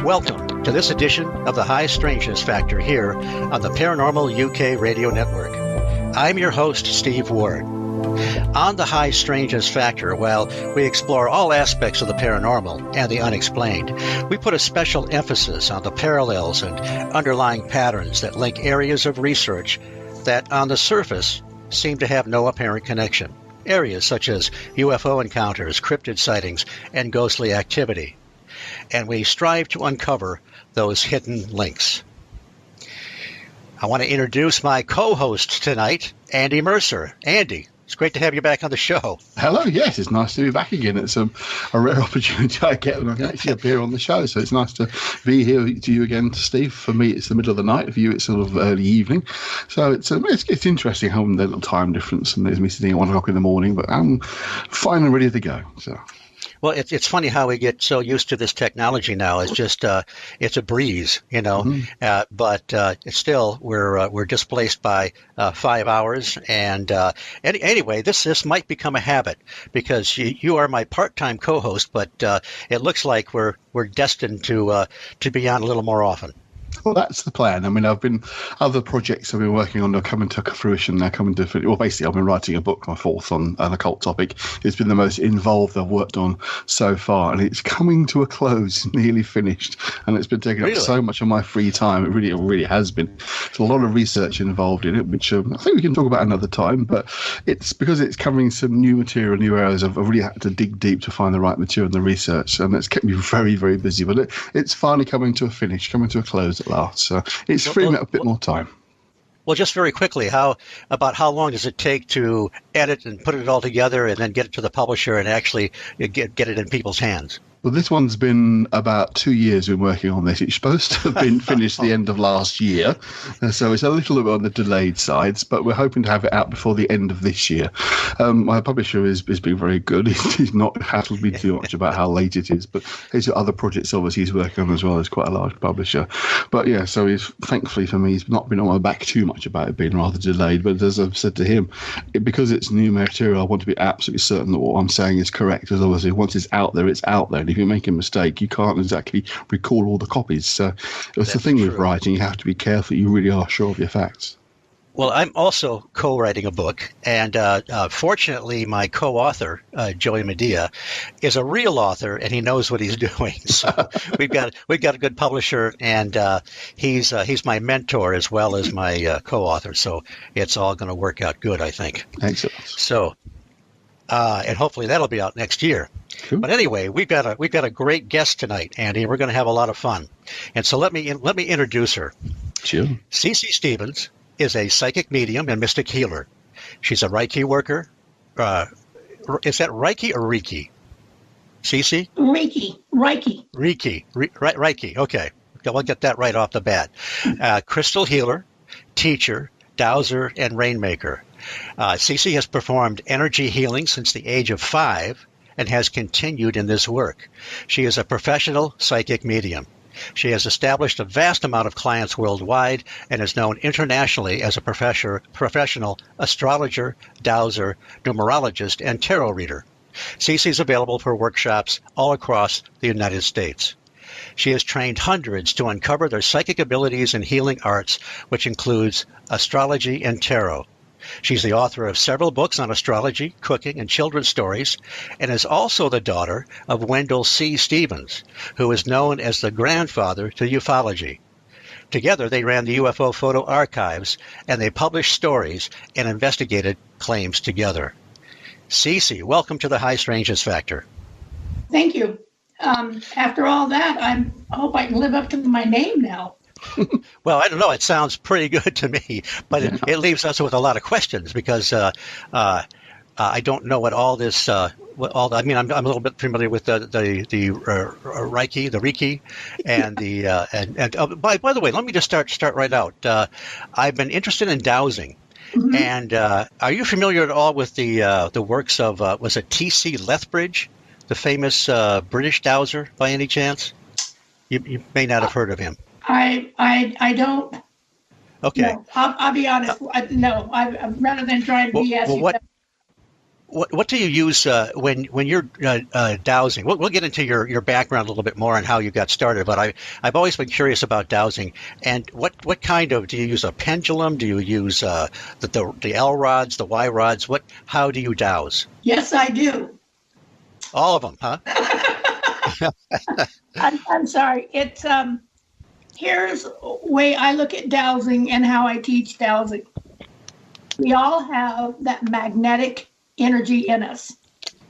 Welcome to this edition of the High Strangeness Factor here on the Paranormal UK Radio Network. I'm your host, Steve Ward. On the High Strangeness Factor, while we explore all aspects of the paranormal and the unexplained, we put a special emphasis on the parallels and underlying patterns that link areas of research that, on the surface, seem to have no apparent connection. Areas such as UFO encounters, cryptid sightings, and ghostly activity. And we strive to uncover those hidden links. I want to introduce my co-host tonight, Andy Mercer. Andy, it's great to have you back on the show. Hello, yes, it's nice to be back again. It's a rare opportunity I get when I can actually appear on the show, so it's nice to be here to you again, to Steve. For me, it's the middle of the night. For you, it's sort of early evening. So it's interesting how the little time difference, and there's me sitting at 1 o'clock in the morning, but I'm fine and ready to go. So. Well, it's funny how we get so used to this technology now. It's just it's a breeze, you know. Mm-hmm. But still, we're displaced by 5 hours. And anyway, this might become a habit because you are my part-time co-host, but it looks like we're destined to be on a little more often. Well, that's the plan. I mean, other projects I've been working on are coming to fruition. They're coming to, well, basically, I've been writing a book, my fourth, on an occult topic. It's been the most involved I've worked on so far, and it's coming to a close, nearly finished. And it's been taking up so much of my free time. It really has been. There's a lot of research involved in it, which I think we can talk about another time. But it's because it's covering some new material, new areas. I've really had to dig deep to find the right material and the research, and it's kept me very, very busy. But it's finally coming to a finish, coming to a close at last. So it's freeing up a bit more time. Well, just very quickly, how long does it take to edit and put it all together and then get it to the publisher and actually get it in people's hands? Well, this one's been about 2 years we've been working on this. It's supposed to have been finished the end of last year, so it's a little bit on the delayed sides, but we're hoping to have it out before the end of this year. My publisher is being very good. He's not hassled me too much about how late it is, but he's got other projects obviously he's working on as well. He's quite a large publisher. But yeah, so he's, thankfully for me, he's not been on my back too much about it being rather delayed. But as I've said to him, because it's new material, I want to be absolutely certain that what I'm saying is correct, because obviously once it's out there, it's out there. If you make a mistake, you can't exactly recall all the copies. So it's the thing with writing, you have to be careful you really are sure of your facts. Well, I'm also co-writing a book, and fortunately, my co-author, Joey Medea, is a real author, and he knows what he's doing. So we've got a good publisher, and he's my mentor as well as my co-author. So it's all going to work out good, I think. Excellent. So, and hopefully that'll be out next year. Cool. But anyway, we've got a great guest tonight, Andy. We're going to have a lot of fun, and so let me introduce her. Sure. CeCe Stevens is a psychic medium and mystic healer. She's a Reiki worker. Is that Reiki or Reiki? CeCe? Reiki. Reiki. Okay. I'll get that right off the bat. Crystal healer, teacher, dowser, and rainmaker. CeCe has performed energy healing since the age of 5 and has continued in this work. She is a professional psychic medium. She has established a vast amount of clients worldwide and is known internationally as a professional astrologer, dowser, numerologist, and tarot reader. CeCe is available for workshops all across the United States. She has trained hundreds to uncover their psychic abilities and healing arts, which includes astrology and tarot. She's the author of several books on astrology, cooking, and children's stories, and is also the daughter of Wendell C. Stevens, who is known as the grandfather to ufology. Together, they ran the UFO photo archives, and they published stories and investigated claims together. CeCe, welcome to the High Strangeness Factor. Thank you. After all that, I hope I can live up to my name now. Well, I don't know. It sounds pretty good to me, but Yeah. it leaves us with a lot of questions because I don't know what all this. I mean, I'm a little bit familiar with the Reiki, and the by the way, let me just start right out. I've been interested in dowsing, Mhm. and are you familiar at all with the works of was it T.C. Lethbridge, the famous British dowser, by any chance? You may not have heard of him. I don't. Okay. No, I'll be honest. No, rather than trying to BS Well, you. what do you use when you're dowsing? We'll get into your background a little bit more and how you got started, but I've always been curious about dowsing. And what kind of, do you use a pendulum? Do you use the L rods, the Y rods? How do you dowse? Yes, I do. All of them, huh? I'm sorry. It's here's the way I look at dowsing and how I teach dowsing. We all have that magnetic energy in us,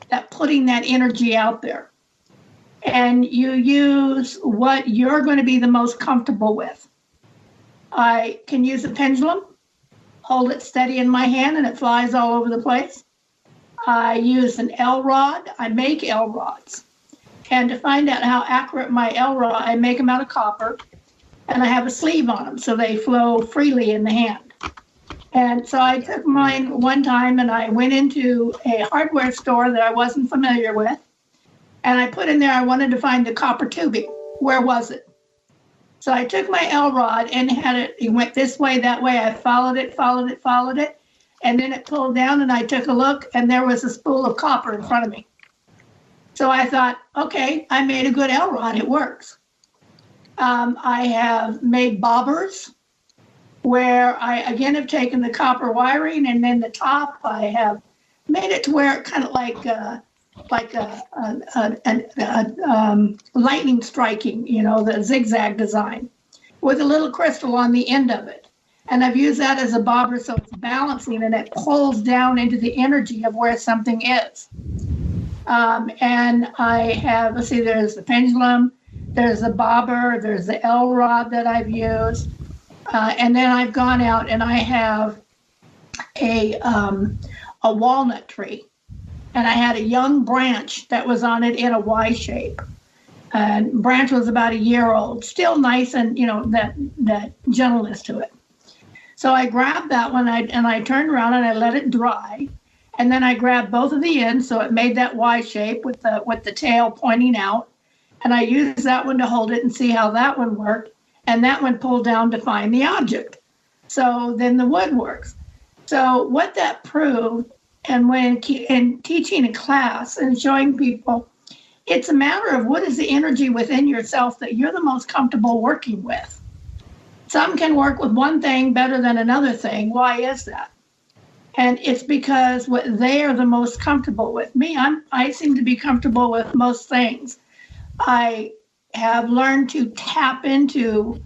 that putting that energy out there. And you use what you're going to be the most comfortable with. I can use a pendulum, hold it steady in my hand, and it flies all over the place. I use an L rod. I make L rods. And to find out how accurate my L rod, I make them out of copper, and I have a sleeve on them so they flow freely in the hand. And so I took mine one time and I went into a hardware store that I wasn't familiar with. And I put in there, I wanted to find the copper tubing. Where was it? So I took my L rod and it went this way, that way. I followed it. And then it pulled down and I took a look and there was a spool of copper in front of me. So I thought, okay, I made a good L rod. It works. I have made bobbers, where I again have taken the copper wiring and then the top I have made it to where it kind of like a lightning striking, the zigzag design with a little crystal on the end of it. And I've used that as a bobber so it's balancing and it pulls down into the energy of where something is. And I have, let's see, there's the pendulum, there's the bobber, there's the L rod that I've used. And then I've gone out and I have a walnut tree, and I had a young branch that was on it in a Y shape. And branch was about a year old, still nice and that gentleness to it. So I grabbed that one and I turned around and I let it dry, and then I grabbed both of the ends so it made that Y shape with the tail pointing out, and I used that one to hold it and see how that one worked. And that one pulled down to find the object. So then the wood works. So what that proved, and when in teaching a class and showing people, it's a matter of what is the energy within yourself that you're the most comfortable working with. Some can work with one thing better than another thing. Why is that? And it's because what they are the most comfortable with. I seem to be comfortable with most things. I have learned to tap into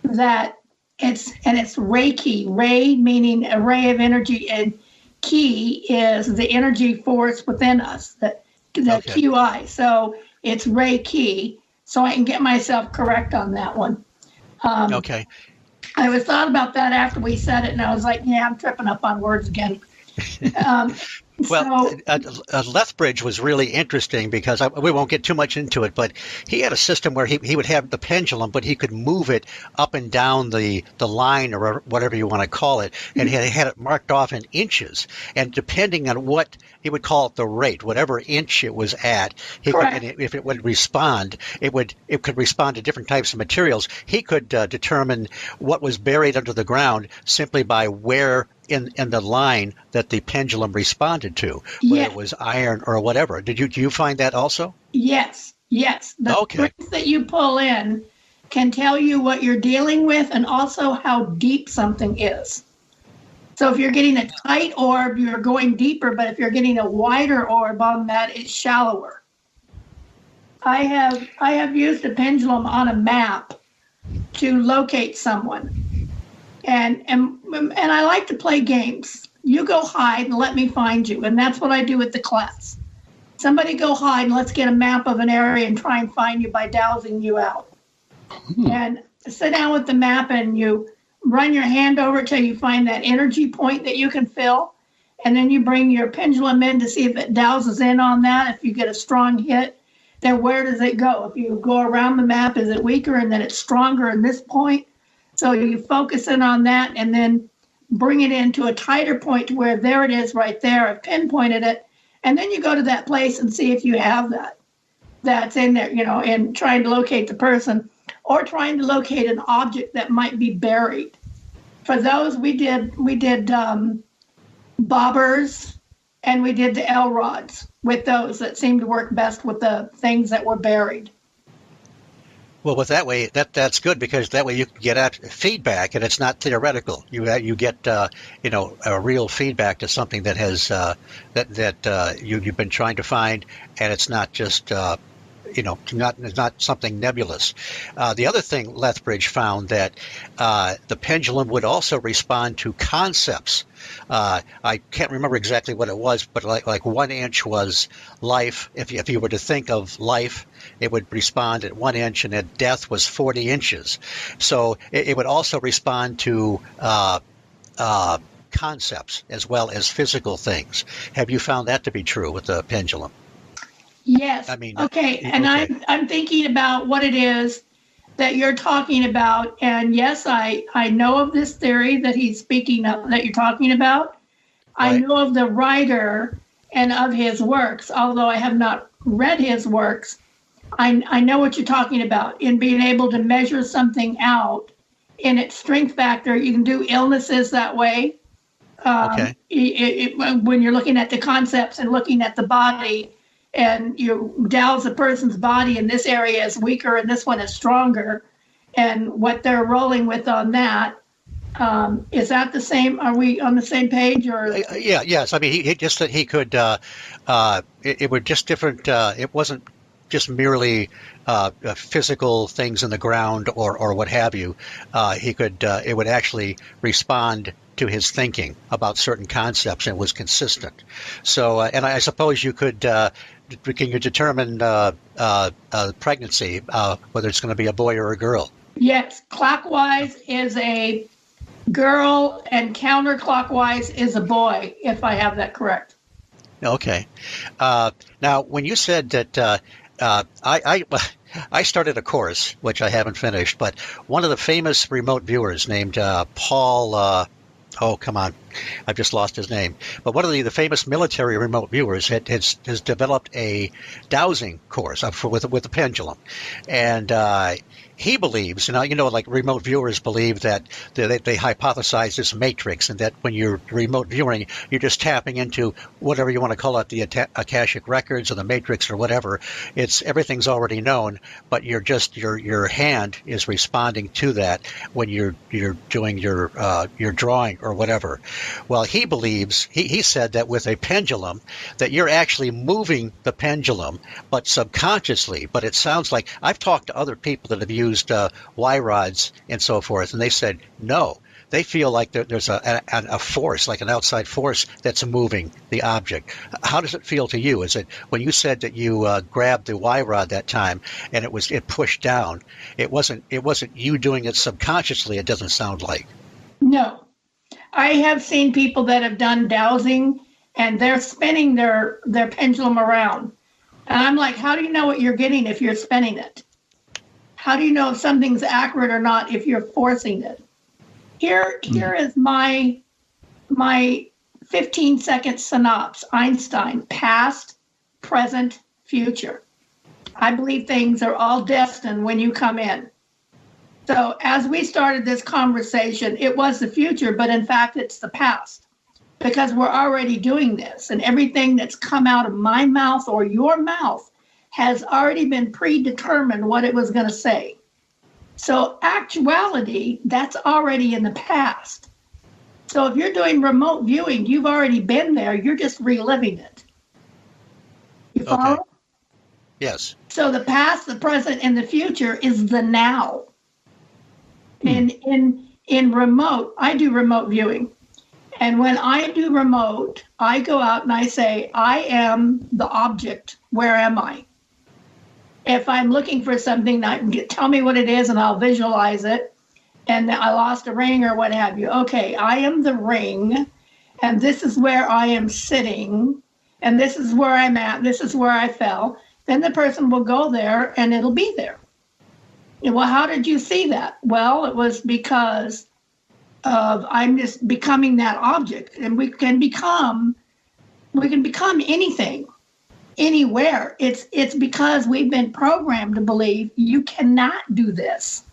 that. It's Reiki. Ray meaning a ray of energy, and Ki is the energy force within us, the Okay. QI. So it's Reiki. So I can get myself correct on that one. Okay. I was thought about that after we said it, and I was like, yeah, I'm tripping up on words again. Well, Lethbridge was really interesting because we won't get too much into it, but he had a system where he would have the pendulum, but he could move it up and down the line or whatever you want to call it, and he had it marked off in inches. And depending on what he would call it, the rate, whatever inch it was at, if it would respond, it could respond to different types of materials. He could determine what was buried under the ground simply by where in the line that the pendulum responded to, whether it was iron or whatever. Do you find that also? Yes. The strings that you pull in can tell you what you're dealing with and also how deep something is. So if you're getting a tight orb, you're going deeper, but if you're getting a wider orb on that, it's shallower. I have used a pendulum on a map to locate someone. And I like to play games. You go hide and let me find you. And that's what I do with the class. Somebody go hide and let's get a map of an area and try and find you by dowsing you out. And sit down with the map and you run your hand over it till you find that energy point that you can feel. And then you bring your pendulum in to see if it douses in on that. If you get a strong hit, then where does it go? If you go around the map, is it weaker and then it's stronger in this point? So you focus in on that and then bring it into a tighter point to where there it is right there. I've pinpointed it. And then you go to that place and see if you have that. That's in there, and trying to locate the person or trying to locate an object that might be buried. For those, we did bobbers and we did the L rods with those that seemed to work best with the things that were buried. Well, with that way, that's good because that way you can get at feedback and it's not theoretical. You get a real feedback to something that has you've been trying to find, and it's not just not something nebulous. The other thing Lethbridge found that the pendulum would also respond to concepts. I can't remember exactly what it was, but like 1 inch was life. If you were to think of life, it would respond at 1 inch, and that death was 40 inches. So it would also respond to concepts as well as physical things. Have you found that to be true with the pendulum? Yes. Okay. And okay. I'm thinking about what it is that you're talking about. And yes, I know of this theory that he's speaking of, that you're talking about. Right. I know of the writer and of his works, although I have not read his works. I know what you're talking about in being able to measure something out in its strength factor. You can do illnesses that way. Okay. When you're looking at the concepts and looking at the body, and you douse a person's body and this area is weaker and this one is stronger, and what they're rolling with on that. Is that the same? Are we on the same page? Or yes. I mean, he just that he could. It were just different. It wasn't just merely physical things in the ground or what have you. He could. It would actually respond to his thinking about certain concepts, and was consistent. So, and I suppose you could. Can you determine pregnancy, whether it's going to be a boy or a girl? Yes, clockwise is a girl and counterclockwise is a boy, if I have that correct. Okay. Now, when you said that I started a course, which I haven't finished, but one of the famous remote viewers named Paul oh, come on. I've just lost his name. But one of the famous military remote viewers has developed a dowsing course with a pendulum. And he believes, like remote viewers believe that they hypothesize this matrix, and that when you're remote viewing, you're just tapping into whatever you want to call it, the Akashic records or the matrix or whatever. Everything's already known, but your hand is responding to that when you're doing your drawing or whatever. Well, he believes, he said that with a pendulum, that you're actually moving the pendulum, but subconsciously. But it sounds like, I've talked to other people that have used Y rods and so forth, and they said no. They feel like there's a force, like an outside force, that's moving the object. How does it feel to you? Is it, when you said that you grabbed the Y rod that time and it pushed down, it wasn't you doing it subconsciously? It doesn't sound like. No. I have seen people that have done dowsing and they're spinning their pendulum around. And I'm like, how do you know what you're getting if you're spinning it? How do you know if something's accurate or not if you're forcing it? Here is my 15-second synopsis. Einstein, past, present, future. I believe things are all destined when you come in. So as we started this conversation, it was the future, but in fact, it's the past, because we're already doing this, and everything that's come out of my mouth or your mouth has already been predetermined what it was going to say. So actuality, that's already in the past. So if you're doing remote viewing, you've already been there. You're just reliving it. You follow? Okay. Yes. So the past, the present, and the future is the now. In remote, I do remote viewing. And when I do remote, I go out and I say, I am the object. Where am I? If I'm looking for something, tell me what it is and I'll visualize it. And I lost a ring or what have you. Okay, I am the ring, and this is where I am sitting, and this is where I'm at, this is where I fell. Then the person will go there and it'll be there. And, well, how did you see that? Well, it was because of I'm just becoming that object, and we can become anything, anywhere. It's because we've been programmed to believe you cannot do this.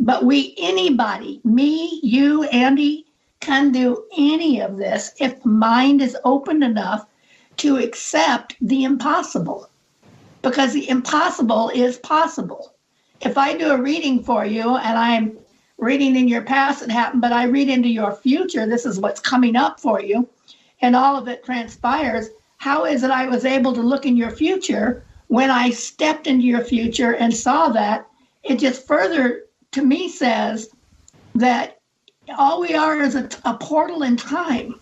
But anybody, me, you, Andy, can do any of this if the mind is open enough to accept the impossible. Because the impossible is possible. If I do a reading for you and I'm reading in your past it happened, but I read into your future, this is what's coming up for you, and all of it transpires, how is it I was able to look in your future when I stepped into your future and saw that? It just further, to me, says that all we are is a portal in time.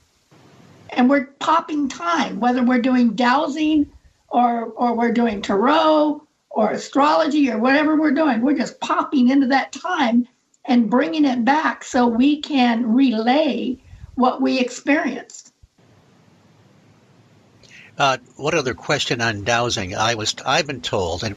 And we're popping time, whether we're doing dowsing or we're doing tarot or astrology or whatever we're doing. We're just popping into that time and bringing it back so we can relay what we experienced. What other question on dowsing? I've been told, and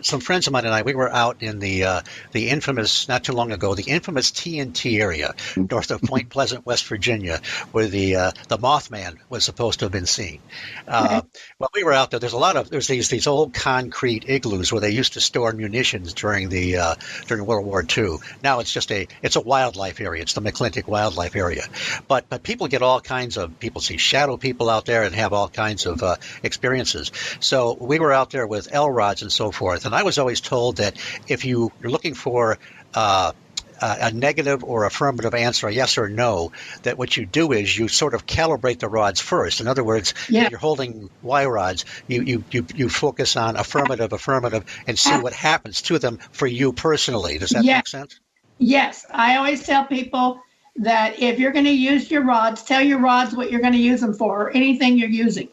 some friends of mine and I, we were out in the infamous, not too long ago, the infamous TNT area north of Point Pleasant, West Virginia, where the Mothman was supposed to have been seen. Well, we were out there. There's these old concrete igloos where they used to store munitions during World War II. Now it's a wildlife area. It's the McClintock Wildlife Area, but people get all kinds of people see shadow people out there and have all kinds of experiences. So we were out there with L rods and so forth, and I was always told that if you're looking for a negative or affirmative answer, a yes or no, that what you do is you sort of calibrate the rods first. In other words, if you're holding Y rods, you focus on affirmative, and see what happens to them for you personally. Does that make sense? Yes. I always tell people that if you're going to use your rods, tell your rods what you're going to use them for, or anything you're using.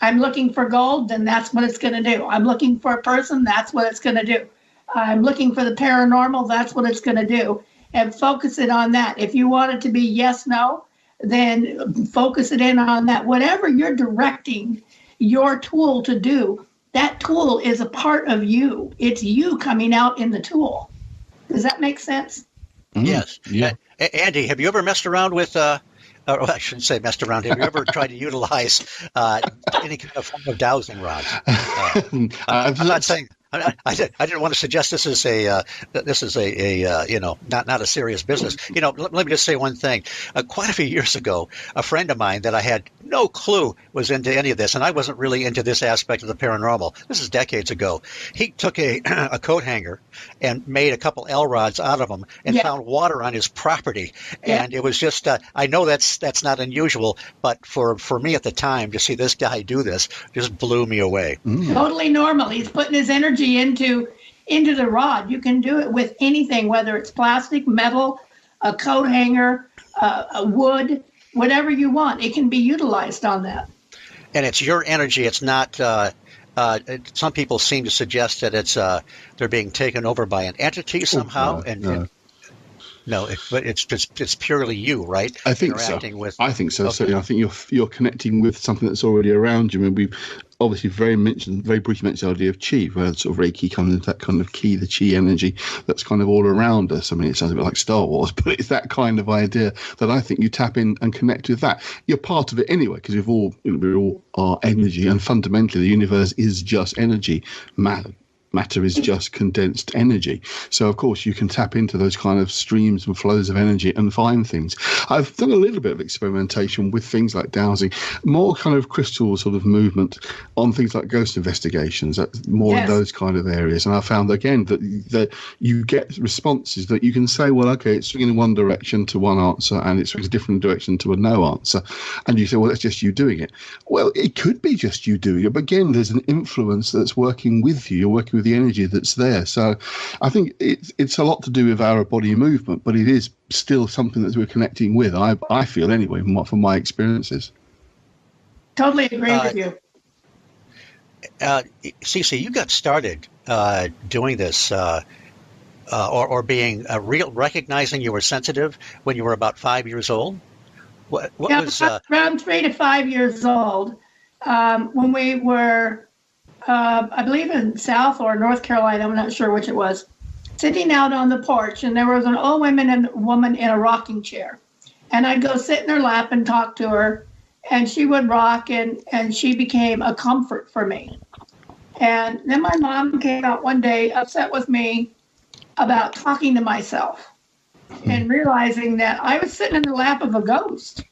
I'm looking for gold, then that's what it's going to do. I'm looking for a person, that's what it's going to do. I'm looking for the paranormal, that's what it's going to do. And focus it on that. If you want it to be yes, no, then focus it in on that. Whatever you're directing your tool to do, that tool is a part of you. It's you coming out in the tool. Does that make sense? Yes. Yeah. Andy, have you ever messed around with, I shouldn't say messed around, have you ever tried to utilize any kind of form of dowsing rods? I'm not saying, I didn't want to suggest this is not a serious business. Let me just say one thing. Quite a few years ago, a friend of mine that I had no clue was into any of this, and I wasn't really into this aspect of the paranormal. This is decades ago. He took a coat hanger and made a couple L rods out of them and found water on his property. And it was just, I know that's not unusual, but for me at the time to see this guy do this just blew me away. Totally normal. He's putting his energy into the rod. You can do it with anything, whether it's plastic, metal, a coat hanger, a wood, whatever you want. It can be utilized on that. And it's your energy. It's not. Some people seem to suggest that it's they're being taken over by an entity somehow. No, but it's purely you, right? I think so. I think so. Okay. So I think you're connecting with something that's already around you. I mean, we've obviously very briefly mentioned the idea of chi, where sort of Reiki comes into that kind of ki, the chi energy that's kind of all around us. I mean, it sounds a bit like Star Wars, but it's that kind of idea that I think you tap in and connect with that. You're part of it anyway, because we all are energy, and fundamentally the universe is just energy. Matter is just condensed energy. So, of course, you can tap into those kind of streams and flows of energy and find things. I've done a little bit of experimentation with things like dowsing, more kind of crystal sort of movement on things like ghost investigations, more in those kind of areas. And I found, again, that you get responses that you can say, well, okay, it's swinging in one direction to one answer and it swings a different direction to a no answer. And you say, well, that's just you doing it. Well, it could be just you doing it. But again, there's an influence that's working with you. You're working with with the energy that's there. So I think it's a lot to do with our body movement, but it is still something that we're connecting with. I feel anyway, from my experiences. Totally agree with you. CeCe, you got started doing this or being recognizing you were sensitive when you were about 5 years old. What was around 3 to 5 years old, when we were, I believe in South or North Carolina, I'm not sure which it was, sitting out on the porch, and there was an old woman in a rocking chair, and I'd go sit in her lap and talk to her, and she would rock, and she became a comfort for me. And then my mom came out one day upset with me about talking to myself and realizing that I was sitting in the lap of a ghost,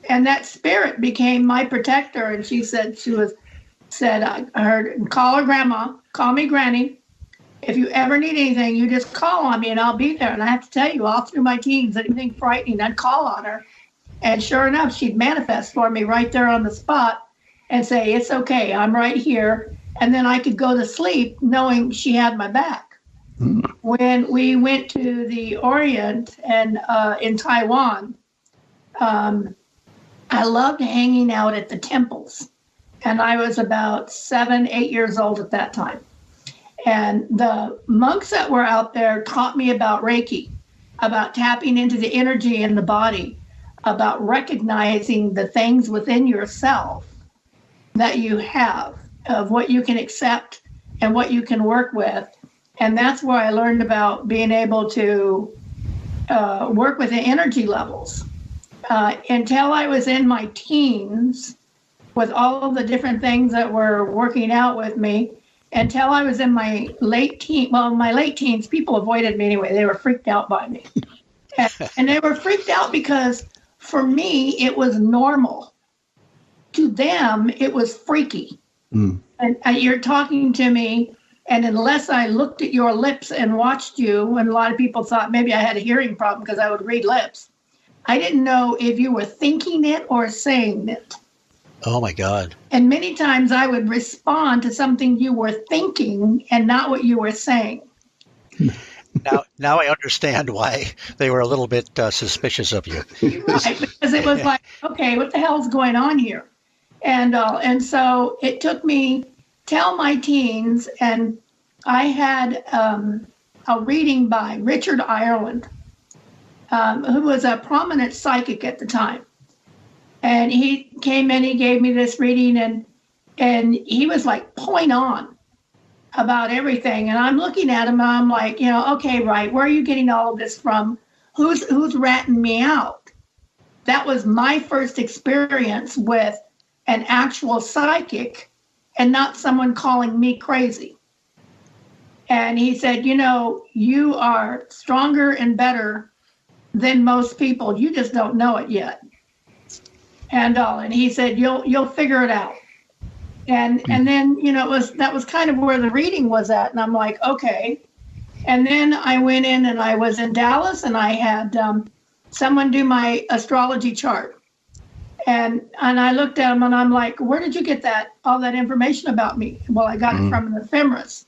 and that spirit became my protector. And she said, I heard, call her grandma, call me granny. If you ever need anything, you just call on me and I'll be there. And I have to tell you, all through my teens, anything frightening, I'd call on her. And sure enough, she'd manifest for me right there on the spot and say, it's okay, I'm right here. And then I could go to sleep knowing she had my back. When we went to the Orient and in Taiwan, I loved hanging out at the temples. And I was about 7, 8 years old at that time. And the monks that were out there taught me about Reiki, about tapping into the energy in the body, about recognizing the things within yourself that you have, of what you can accept and what you can work with. And that's where I learned about being able to work with the energy levels. Until I was in my teens, with all of the different things that were working out with me, until I was in my late teens, people avoided me anyway. They were freaked out by me. And they were freaked out because for me, it was normal. To them, it was freaky. And you're talking to me, and unless I looked at your lips and watched you, and a lot of people thought maybe I had a hearing problem because I would read lips, I didn't know if you were thinking it or saying it. Oh, my God. And many times I would respond to something you were thinking and not what you were saying. Now I understand why they were a little bit suspicious of you. Right, because it was like, okay, what the hell's going on here? And so it took me till my teens, and I had a reading by Richard Ireland, who was a prominent psychic at the time. And he came in, he gave me this reading, and he was like point on about everything. And I'm looking at him, and I'm like, okay, right, where are you getting all of this from? Who's ratting me out? That was my first experience with an actual psychic and not someone calling me crazy. And he said, you are stronger and better than most people. You just don't know it yet. And he said, you'll figure it out. And then, that was kind of where the reading was at. And I'm like, okay. And then I went in, and I was in Dallas, and I had someone do my astrology chart. And I looked at him, and I'm like, where did you get all that information about me? Well, I got it from an ephemeris.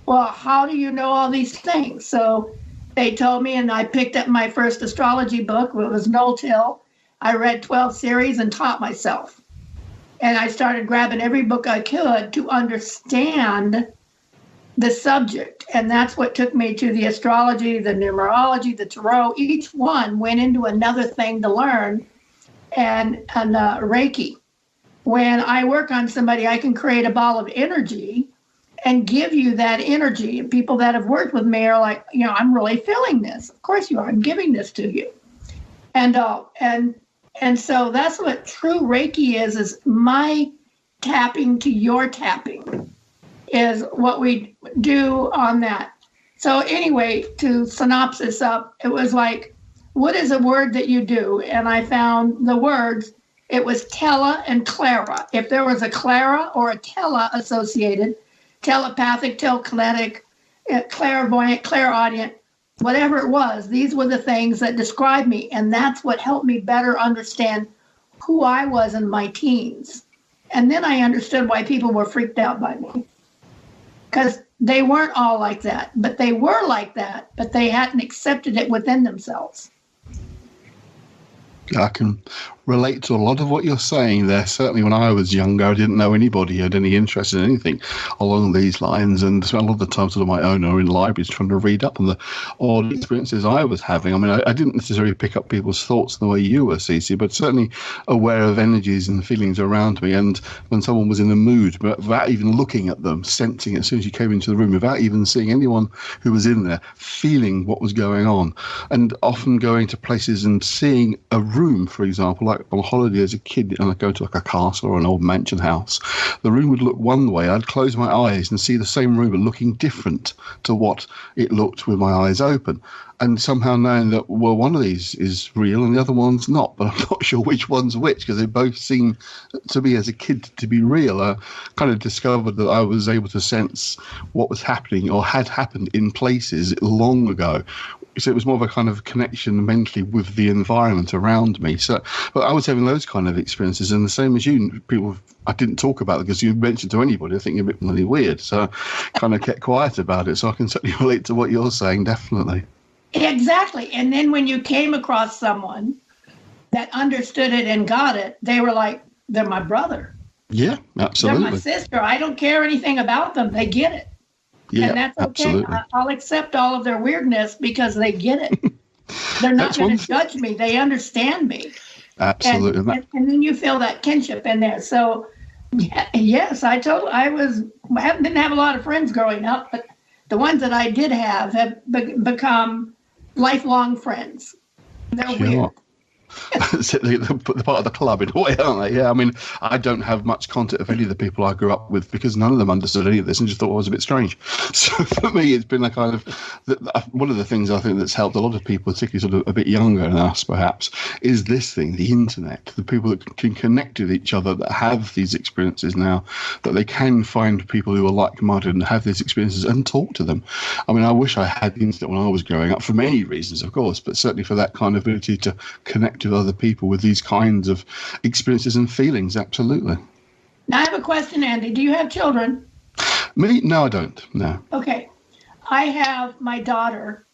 Well, how do you know all these things? So they told me, and I picked up my first astrology book. It was No Till. I read 12 series and taught myself. And I started grabbing every book I could to understand the subject. And that's what took me to the astrology, the numerology, the tarot. Each one went into another thing to learn. And Reiki. When I work on somebody, I can create a ball of energy and give you that energy. And people that have worked with me are like, I'm really feeling this. Of course you are. I'm giving this to you. And so that's what true Reiki is my tapping to your tapping is what we do on that. So anyway, to synopsis up, it was like, what is a word that you do? And I found the words, it was tele and clara. If there was a clara or a tele associated, telepathic, telekinetic, clairvoyant, clairaudient, whatever it was, these were the things that described me. And that's what helped me better understand who I was in my teens. And then I understood why people were freaked out by me. Because they weren't all like that, but they were like that, but they hadn't accepted it within themselves. I can relate to a lot of what you're saying there. Certainly when I was younger, I didn't know anybody who had any interest in anything along these lines, and a lot of the times on my own or in libraries trying to read up on the odd experiences I was having. I mean, I didn't necessarily pick up people's thoughts the way you were, CeCe, but certainly aware of energies and feelings around me. And when someone was in a mood, but without even looking at them, sensing it as soon as you came into the room, without even seeing anyone who was in there, feeling what was going on, and often going to places and seeing a room, for example, like on holiday as a kid, and I'd go to like a castle or an old mansion house, the room would look one way. I'd close my eyes and see the same room but looking different to what it looked with my eyes open. And somehow knowing that, well, one of these is real and the other one's not, but I'm not sure which one's which, because they both seem to me as a kid to be real. I kind of discovered that I was able to sense what was happening or had happened in places long ago. So it was more of a kind of connection mentally with the environment around me. So, but I was having those kind of experiences, and the same as you, people, I didn't talk about it because you mentioned to anybody, I think you're a bit really weird. So I kind of kept quiet about it. So I can certainly relate to what you're saying, definitely. Exactly. And then when you came across someone that understood it and got it, they were like, they're my brother. Yeah, absolutely. They're my sister. I don't care anything about them. They get it. Yeah, and that's okay. Absolutely. I'll accept all of their weirdness because they get it. They're not going to judge me. They understand me. Absolutely. And then you feel that kinship in there. So, yes, didn't have a lot of friends growing up, but the ones that I did have become lifelong friends. They're weird. The part of the club in a way, aren't they? Yeah, I mean, I don't have much contact of any of the people I grew up with because none of them understood any of this and just thought it was a bit strange. So for me, it's been a kind of one of the things I think that's helped a lot of people, particularly sort of a bit younger than us, perhaps, is this thing, the internet, the people that can connect with each other, that have these experiences now, that they can find people who are like-minded and have these experiences and talk to them. I mean, I wish I had the internet when I was growing up for many reasons, of course, but certainly for that kind of ability to connect with other people with these kinds of experiences and feelings. Absolutely. Now I have a question, Andy. Do you have children? Me? No, I don't. No. Okay. I have my daughter,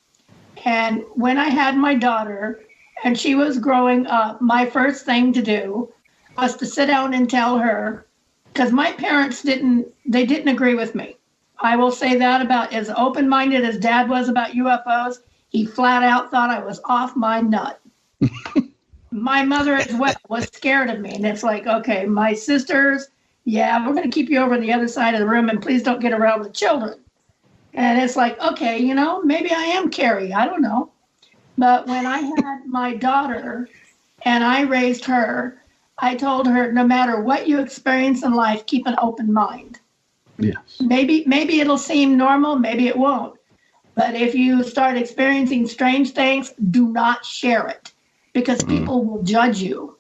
and when I had my daughter and she was growing up, my first thing to do was to sit down and tell her, because my parents didn't agree with me. I will say that about as open-minded as Dad was about UFOs. He flat out thought I was off my nut. My mother as well was scared of me. And it's like, okay, my sisters, yeah, we're going to keep you over on the other side of the room and please don't get around with children. And it's like, okay, maybe I am Carrie. I don't know. But when I had my daughter and I raised her, I told her, no matter what you experience in life, keep an open mind. Yes. Maybe it'll seem normal, maybe it won't. But if you start experiencing strange things, do not share it. Because people will judge you.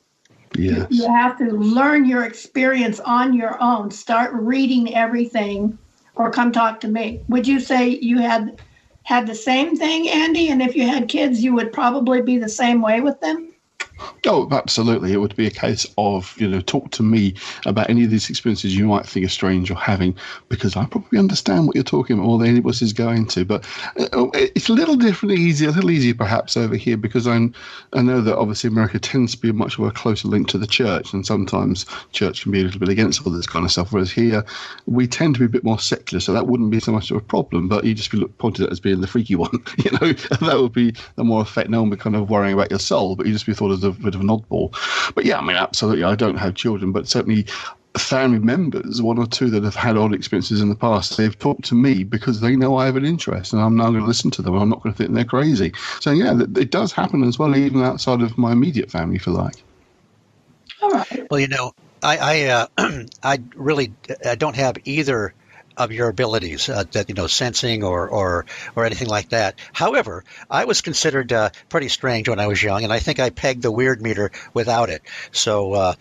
Yes. You have to learn your experience on your own. Start reading everything or come talk to me. Would you say you had the same thing, Andy? And if you had kids, you would probably be the same way with them? Oh, absolutely. It would be a case of, talk to me about any of these experiences you might think are strange or having, because I probably understand what you're talking about more than anybody else is going to. But it's a little easier perhaps over here, because I know that obviously America tends to be much more a closer link to the church, and sometimes church can be a little bit against all this kind of stuff, whereas here we tend to be a bit more secular, so that wouldn't be so much of a problem, but you just be pointed at as being the freaky one. That would be the more effect. No one would be kind of worrying about your soul, but you just be thought as a bit of an oddball. But yeah, I mean, absolutely, I don't have children, but certainly family members, one or two that have had odd experiences in the past, they've talked to me because they know I have an interest, and I'm now going to listen to them, and I'm not going to think they're crazy. So yeah, it does happen as well, even outside of my immediate family, if you like. All right. Well, I really don't have either of your abilities, that sensing or anything like that. However, I was considered pretty strange when I was young, and I think I pegged the weird meter without it. So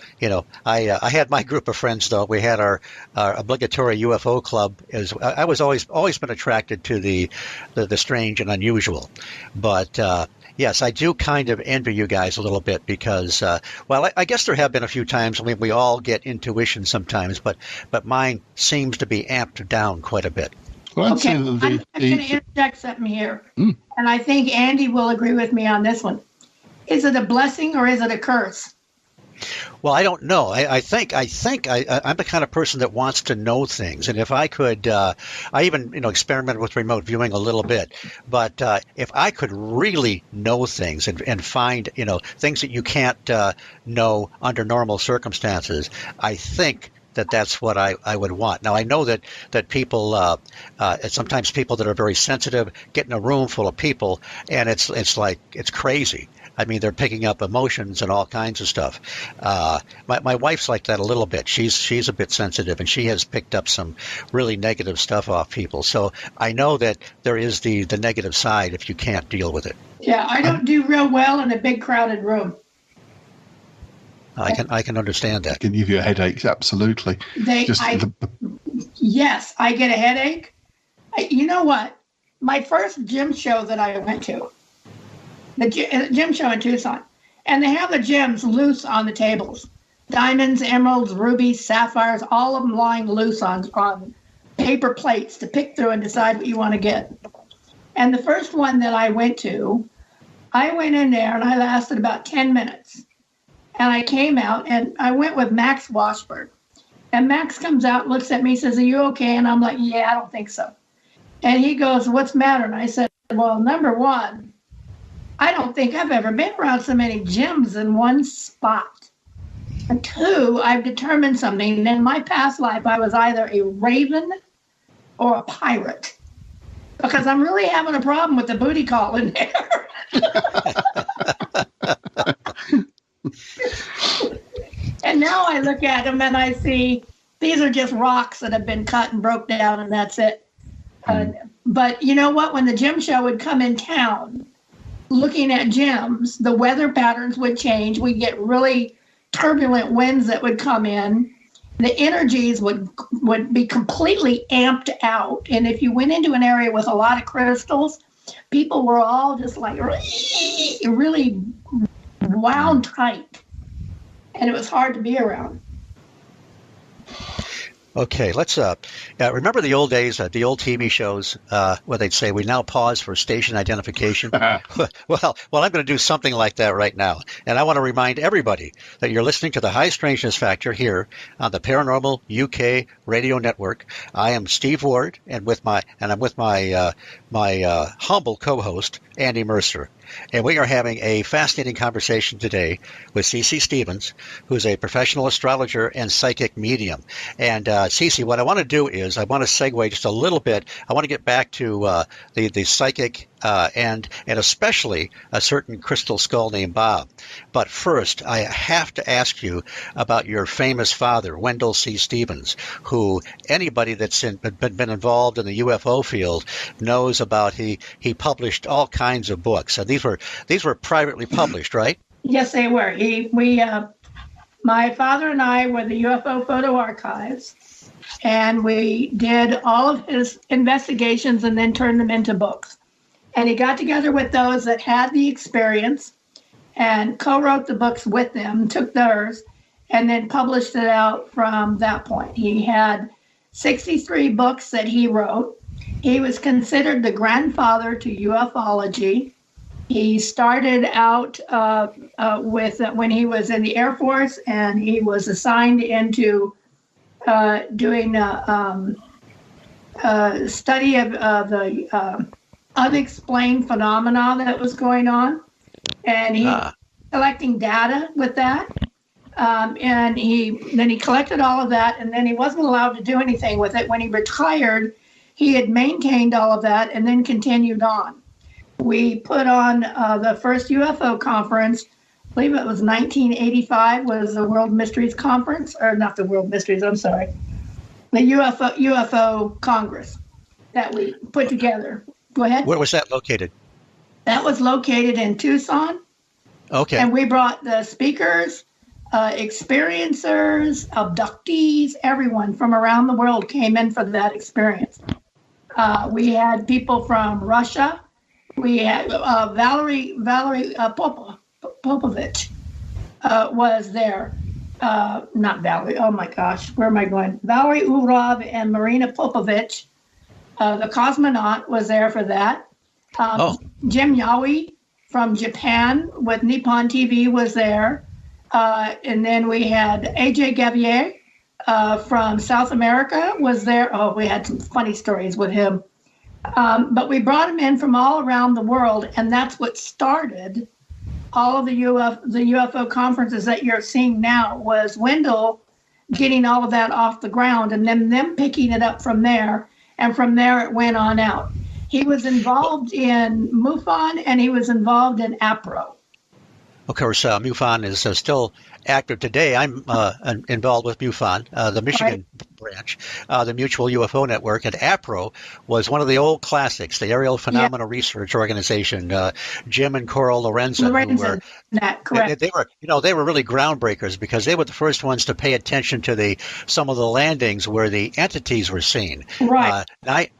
I had my group of friends, though. We had our obligatory UFO club. I was always been attracted to the strange and unusual, but. Yes, I do kind of envy you guys a little bit because, I guess there have been a few times. I mean, we all get intuition sometimes, but mine seems to be amped down quite a bit. Well, I'd Okay, say that I'm going to interject something here, and I think Andy will agree with me on this one. Is it a blessing or is it a curse? Well, I don't know. I'm the kind of person that wants to know things, and if I could, I even experimented with remote viewing a little bit. But if I could really know things and find things that you can't know under normal circumstances, I think that's what I would want. Now, I know that people, sometimes people that are very sensitive get in a room full of people, and it's like it's crazy. I mean, they're picking up emotions and all kinds of stuff. My wife's like that a little bit. She's a bit sensitive, and she has picked up some really negative stuff off people. So I know that there is the negative side if you can't deal with it. Yeah, I don't do real well in a big crowded room. I can understand that. It can give you headaches, absolutely. Yes, I get a headache. You know what? My first gym show that I went to, the gym show in Tucson, and they have the gems loose on the tables. Diamonds, emeralds, rubies, sapphires, all of them lying loose on paper plates to pick through and decide what you want to get. And the first one that I went to, I went in there and I lasted about 10 minutes. And I came out and I went with Max Washburn. And Max comes out, looks at me, says, "Are you okay?" And I'm like, "Yeah, I don't think so." And he goes, "What's the matter?" And I said, "Well, number one, I don't think I've ever been around so many gems in one spot. And two, I've determined something. In my past life, I was either a raven or a pirate. Because I'm really having a problem with the booty call in there." And now I look at them and I see these are just rocks that have been cut and broke down, and that's it. But you know what? When the gem show would come in town, looking at gems, the weather patterns would change. We'd get really turbulent winds that would come in. The energies would be completely amped out. And if you went into an area with a lot of crystals, people were all just like really wound tight. And it was hard to be around. Okay, let's remember the old days, the old TV shows where they'd say, "We now pause for station identification." Well, I'm going to do something like that right now. And I want to remind everybody that you're listening to the High Strangeness Factor here on the Paranormal UK Radio Network. I am Steve Ward, and I'm with my humble co-host, Andy Mercer. And we are having a fascinating conversation today with CeCe Stevens, who's a professional astrologer and psychic medium. And CeCe, what I want to do is I want to segue just a little bit. I want to get back to the psychic and especially a certain crystal skull named Bob. But first, I have to ask you about your famous father, Wendell C. Stevens, who anybody that's been involved in the UFO field knows about. He published all kinds of books. And these were privately published, right? Yes, they were. My father and I were the UFO photo archives, and we did all of his investigations and then turned them into books. And he got together with those that had the experience and co-wrote the books with them, took theirs, and then published it out from that point. He had 63 books that he wrote. He was considered the grandfather to ufology. He started out with when he was in the Air Force, and he was assigned into doing study of the unexplained phenomena that was going on, and he collecting data with that. And he collected all of that, and then he wasn't allowed to do anything with it. When he retired, he had maintained all of that and then continued on. We put on the first UFO conference, I believe it was 1985, was the World Mysteries Conference, or not the World Mysteries, I'm sorry, the UFO Congress that we put together. Go ahead. Where was that located? That was located in Tucson. Okay. And we brought the speakers, experiencers, abductees, everyone from around the world came in for that experience. We had people from Russia. We had Valerie Popovich was there. Not Valerie. Oh my gosh, where am I going? Valerie Urov and Marina Popovich The cosmonaut was there for that. Jim Yaoi from Japan with Nippon TV was there. And then we had AJ Gavier from South America was there. Oh, we had some funny stories with him. But we brought him in from all around the world, and that's what started all of the UFO conferences that you're seeing now, was Wendell getting all of that off the ground and then them picking it up from there. And from there, it went on out. He was involved in MUFON, and he was involved in APRO. Of course, MUFON is still active today. I'm involved with MUFON, the Michigan branch, the Mutual UFO Network, and APRO was one of the old classics, the Aerial Phenomena Research Organization. Jim and Coral Lorenzen, who were correct. They were really groundbreakers because they were the first ones to pay attention to some of the landings where the entities were seen. Right.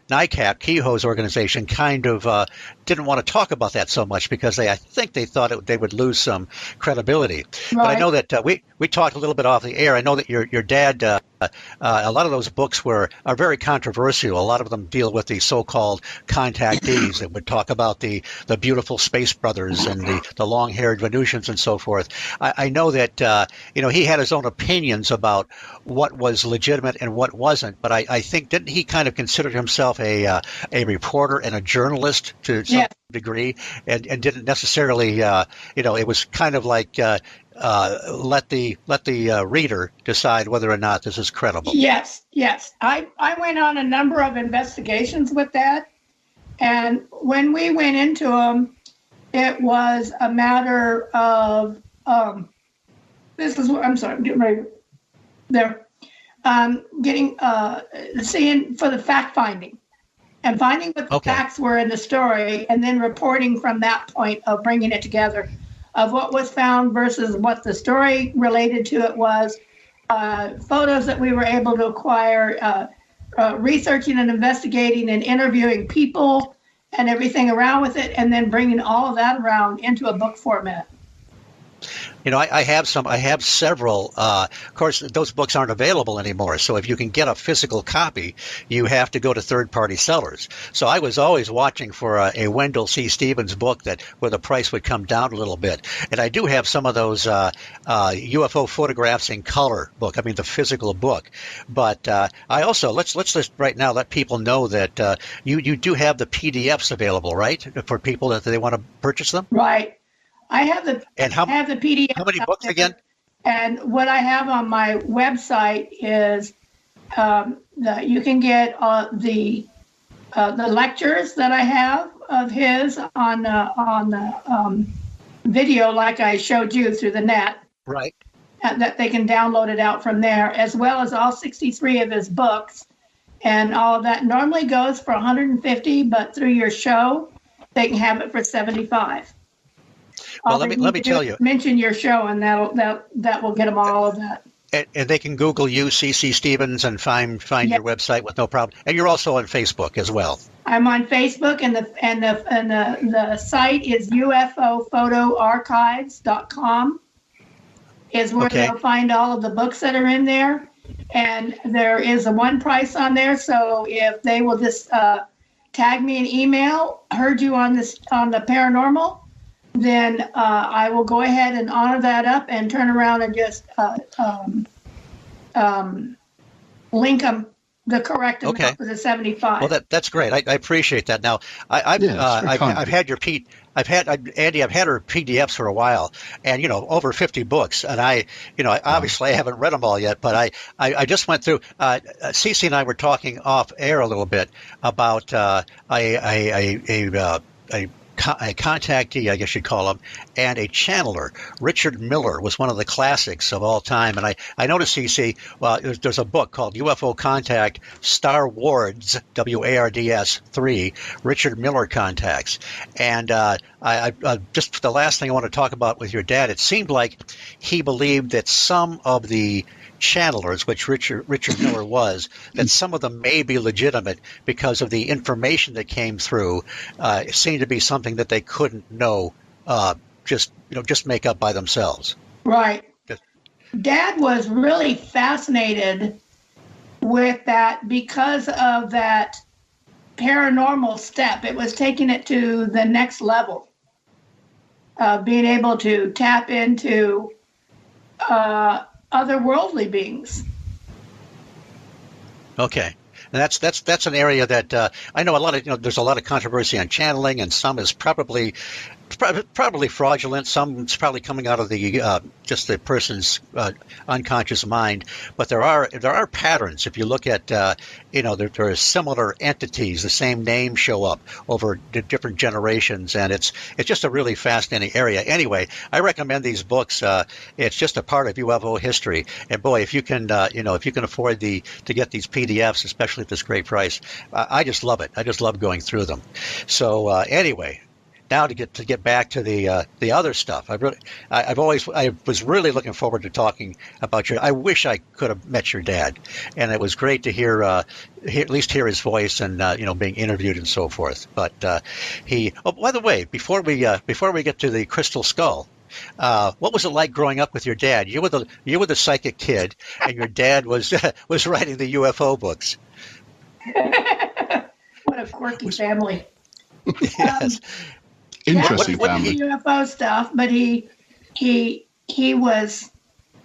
NICAP, Kehoe's organization, kind of didn't want to talk about that so much because I think they thought they would lose some credibility. Right. But I know that we talked a little bit off the air. I know that your dad, a lot of those books are very controversial. A lot of them deal with the so-called contactees that would talk about the beautiful space brothers and the long-haired Venusians and so forth. I know that he had his own opinions about what was legitimate and what wasn't. But I think, didn't he kind of consider himself a reporter and a journalist to some degree, and didn't necessarily it was kind of like let the reader decide whether or not this is credible. Yes. I went on a number of investigations with that, and when we went into them, it was a matter of this is what I'm sorry, I'm getting ready there. Seeing for the fact finding and finding what the facts were in the story, and then reporting from that point of bringing it together of what was found versus what the story related to it was, photos that we were able to acquire, researching and investigating and interviewing people and everything around with it, and then bringing all of that around into a book format. I have several. Of course, those books aren't available anymore. So if you can get a physical copy, you have to go to third-party sellers. So I was always watching for a Wendell C. Stevens book where the price would come down a little bit. And I do have some of those UFO photographs in color book. I mean, the physical book. But I also let's just right now let people know that you do have the PDFs available, right, for people that they want to purchase them. Right. I have the PDF. How many books again? And what I have on my website is you can get the lectures that I have of his on video, like I showed you through the net. Right. That they can download it out from there, as well as all 63 of his books, and all of that normally goes for $150, but through your show, they can have it for $75. Well, let me tell you. Mention your show, and that will get them all of that. And they can Google you, CeCe Stevens, and find your website with no problem. And you're also on Facebook as well. I'm on Facebook, and the site is UFOphotoarchives.com. Is where they'll find all of the books that are in there, and there is a one price on there. So if they will just tag me an email, heard you on the paranormal, then I will go ahead and honor that up and turn around and just link them the correct amount for the 75. Well, that's great. I appreciate that. Now, I've had your I've had her PDFs for a while, and over 50 books, and obviously I haven't read them all yet, but I just went through. CeCe and I were talking off air a little bit about a contactee, I guess you'd call him, and a channeler. Richard Miller was one of the classics of all time. And I noticed, CeCe, there's a book called UFO Contact Star Wards, WARDS 3, Richard Miller Contacts. And I just the last thing I want to talk about with your dad, it seemed like he believed that some of the channelers, which Richard Miller was, that some of them may be legitimate because of the information that came through. It seemed to be something that they couldn't know, just make up by themselves. Right. Dad was really fascinated with that because of that paranormal step. It was taking it to the next level of being able to tap into otherworldly beings. Okay. And that's an area that I know a lot of, there's a lot of controversy on channeling, and some is probably fraudulent. Some is probably coming out of the just the person's unconscious mind. But there are patterns. If you look at there are similar entities, the same names show up over different generations, and it's just a really fascinating area. Anyway, I recommend these books. It's just a part of UFO history. And boy, if you can if you can afford to get these PDFs, especially at this great price, I just love it. I just love going through them. So anyway. Now to get back to the other stuff, I was really looking forward to talking about I wish I could have met your dad, and it was great to hear at least hear his voice and being interviewed and so forth. But oh, by the way, before we get to the crystal skull, what was it like growing up with your dad? You were the psychic kid, and your dad was writing the UFO books. What a quirky family. Yes. Interesting family. UFO stuff, but he was,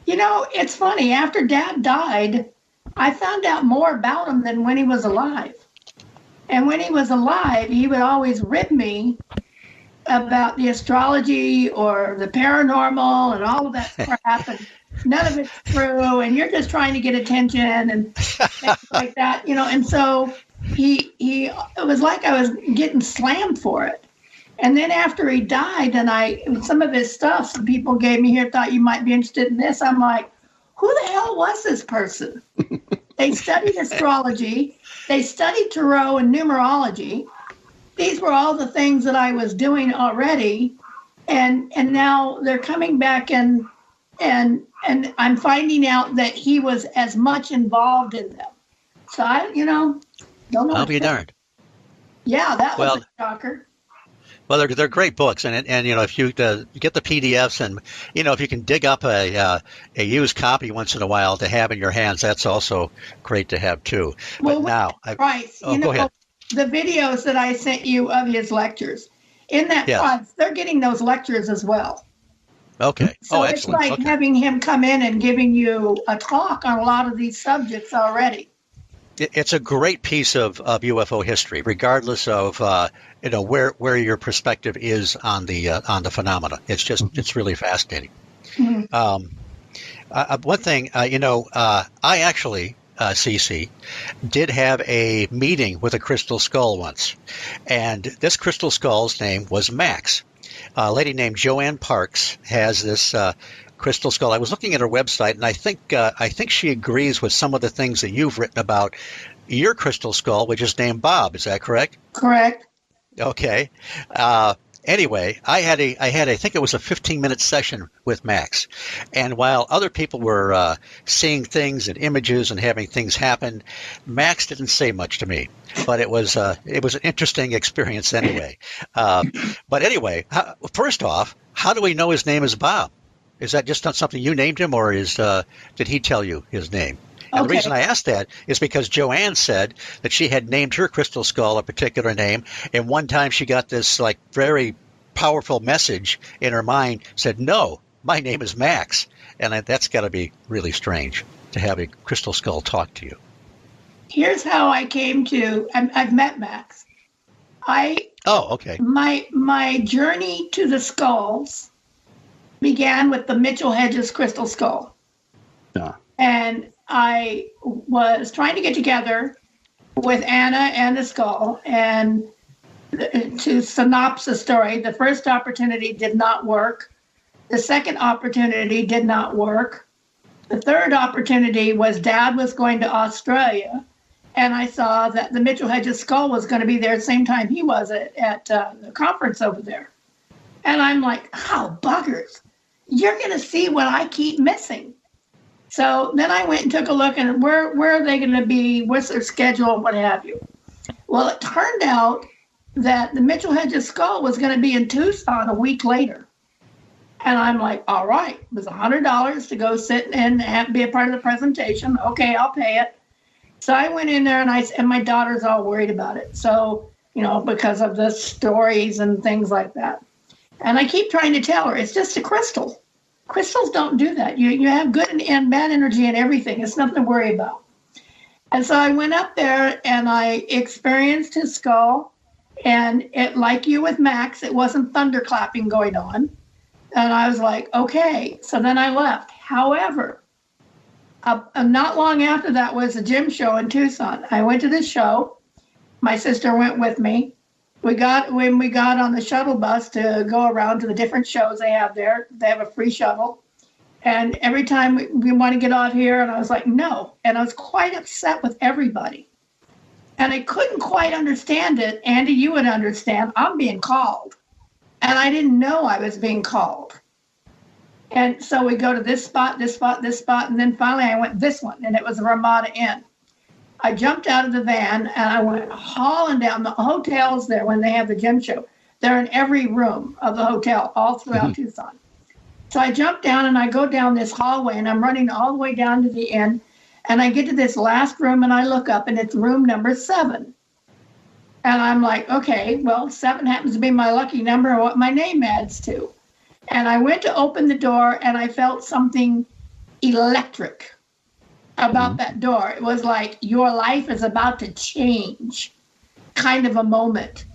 it's funny. After Dad died, I found out more about him than when he was alive. And when he was alive, he would always rib me about the astrology or the paranormal and all of that crap, and none of it's true, and you're just trying to get attention and things like that, And so it was like I was getting slammed for it. And then after he died, and some of his stuff, some people gave me here, thought you might be interested in this. I'm like, who the hell was this person? They studied astrology. They studied tarot and numerology. These were all the things that I was doing already. And now they're coming back and I'm finding out that he was as much involved in them. So I, don't know. I'll be darned. Yeah, that was a shocker. Well, they're great books, and if you get the PDFs, and if you can dig up a used copy once in a while to have in your hands, that's also great to have too. Well, but now, go ahead. The videos that I sent you of his lectures, in that pods, they're getting those lectures as well. Okay. So excellent. It's like having him come in and giving you a talk on a lot of these subjects already. It's a great piece of UFO history, regardless of where your perspective is on the phenomena. It's just it's really fascinating. Mm-hmm. One thing, I actually, CeCe, did have a meeting with a crystal skull once, and this crystal skull's name was Max. A lady named Joanne Parks has this crystal skull. I was looking at her website, and I think she agrees with some of the things that you've written about your crystal skull, which is named Bob. Is that correct? Correct. Okay. Anyway, I think it was a 15-minute session with Max, and while other people were seeing things and images and having things happen, Max didn't say much to me. But it was an interesting experience anyway. But anyway, first off, how do we know his name is Bob? Is that just not something you named him, or did he tell you his name? And the reason I asked that is because Joanne said that she had named her crystal skull a particular name, and one time she got this very powerful message in her mind, said, "No, my name is Max." And that's got to be really strange to have a crystal skull talk to you. Here's how I came to. I've met Max. Okay. My journey to the skulls began with the Mitchell Hedges crystal skull. Yeah. And I was trying to get together with Anna and the skull and to synopsis the story. The first opportunity did not work. The second opportunity did not work. The third opportunity was Dad was going to Australia, and I saw that the Mitchell Hedges skull was going to be there at the same time he was at the conference over there. And I'm like, oh, buggers. You're going to see what I keep missing. So then I went and took a look at where are they going to be, what's their schedule, and what have you. Well, it turned out that the Mitchell Hedges skull was going to be in Tucson a week later. And I'm like, all right, it was $100 to go sit and be a part of the presentation. Okay, I'll pay it. So I went in there and my daughter's all worried about it. So, because of the stories and things like that. And I keep trying to tell her, it's just a crystal. Crystals don't do that. You have good and bad energy and everything. It's nothing to worry about. And so I went up there and I experienced his skull. And it, like you with Max, it wasn't thunderclapping going on. And I was like, okay. So then I left. However, not long after that was a gym show in Tucson. I went to the show. My sister went with me. When we got on the shuttle bus to go around to the different shows they have there, they have a free shuttle. And every time we want to get out here, and I was like, no. And I was quite upset with everybody. And I couldn't quite understand it. Andy, you would understand. I'm being called. And I didn't know I was being called. And so we go to this spot, this spot, this spot. And then finally I went this one, and it was the Ramada Inn. I jumped out of the van and I went hauling down the hotels there when they have the gym show. They're in every room of the hotel all throughout Tucson. So I jumped down and I go down this hallway and I'm running all the way down to the inn. And I get to this last room and I look up and it's room number 7. And I'm like, okay, well, 7 happens to be my lucky number and what my name adds to. And I went to open the door and I felt something electric about that door. It was like your life is about to change kind of a moment.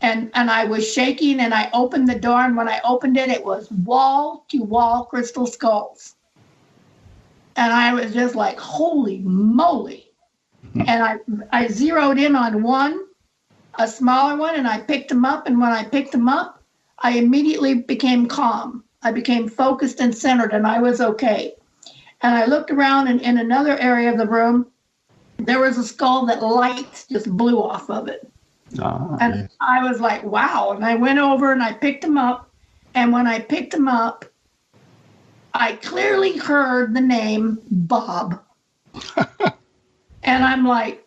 And I was shaking and I opened the door, and when I opened it, it was wall to wall crystal skulls. And I was just like, holy moly. And I zeroed in on one, a smaller one, and I picked them up. And when I picked them up, I immediately became calm. I became focused and centered, and I was okay. And I looked around, and in another area of the room, there was a skull that lights just blew off of it. And I was like, wow. And I went over and I picked him up. And when I picked him up, I clearly heard the name Bob. And I'm like,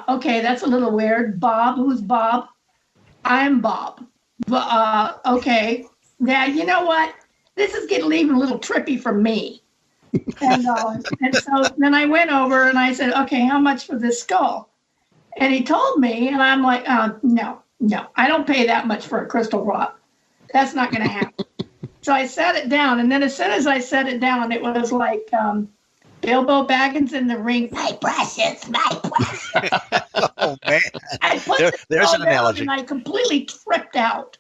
okay, that's a little weird. Bob, who's Bob? I'm Bob. Okay. Now, you know what? This is getting even a little trippy for me. And so then I went over and I said, okay, how much for this skull? And he told me, and I'm like, no, I don't pay that much for a crystal rock. That's not going to happen. So I set it down. And then as soon as I set it down, it was like Bilbo Baggins in the ring. My precious, my precious. Oh, man. I put there's an analogy. And I completely tripped out.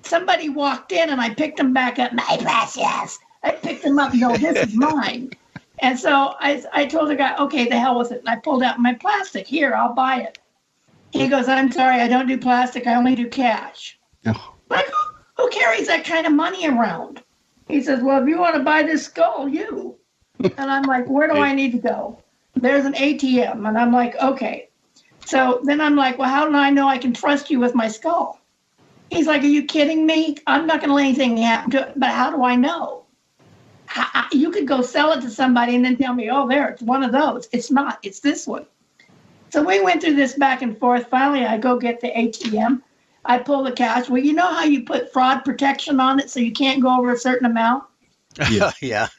Somebody walked in and I picked him back up. My precious. I picked him up. No, this is mine. And so I told the guy, okay, the hell with it. And I pulled out my plastic. Here, I'll buy it. He goes, I'm sorry, I don't do plastic. I only do cash. Oh. Like, who carries that kind of money around? He says, well, if you want to buy this skull, you. And I'm like, where do I need to go? There's an ATM. And I'm like, okay. So then I'm like, well, how do I know I can trust you with my skull? He's like, are you kidding me? I'm not going to let anything happen to it. But how do I know? You could go sell it to somebody and then tell me, oh, there, it's one of those. It's not. It's this one. So we went through this back and forth. Finally, I go get the ATM. I pull the cash. Well, you know how you put fraud protection on it so you can't go over a certain amount? Yeah. Yeah.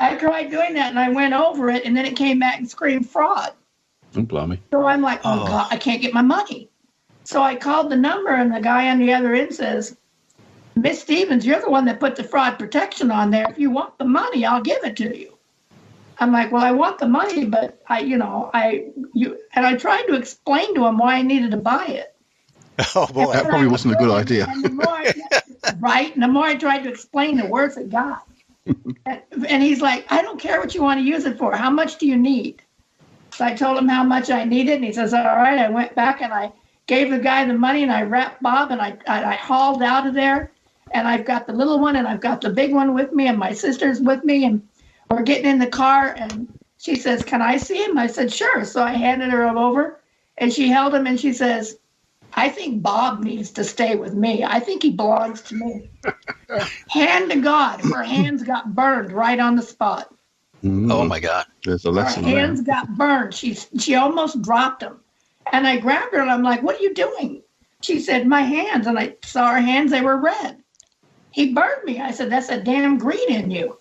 I tried doing that, and I went over it, and then it came back and screamed fraud. Oh, blimey. So I'm like, oh, God, I can't get my money. So I called the number, and the guy on the other end says, Miss Stevens, you're the one that put the fraud protection on there. If you want the money, I'll give it to you. I'm like, well, I want the money, but and I tried to explain to him why I needed to buy it. Oh boy, that probably wasn't a good idea. And the more I tried to explain, the worse it got. And he's like, I don't care what you want to use it for. How much do you need? So I told him how much I needed, and he says, all right. I went back and I gave the guy the money, and I wrapped Bob, and I hauled out of there. And I've got the little one, and I've got the big one with me, and my sister's with me, and we're getting in the car, and she says, can I see him? I said, sure. So I handed her over, and she held him, and she says, I think Bob needs to stay with me. I think he belongs to me. Hand to God, her hands got burned right on the spot. Oh, my God. There's a lesson her hands got burned. She almost dropped them. And I grabbed her, and I'm like, what are you doing? She said, my hands. And I saw her hands. They were red. He burned me. I said, that's a damn greed in you.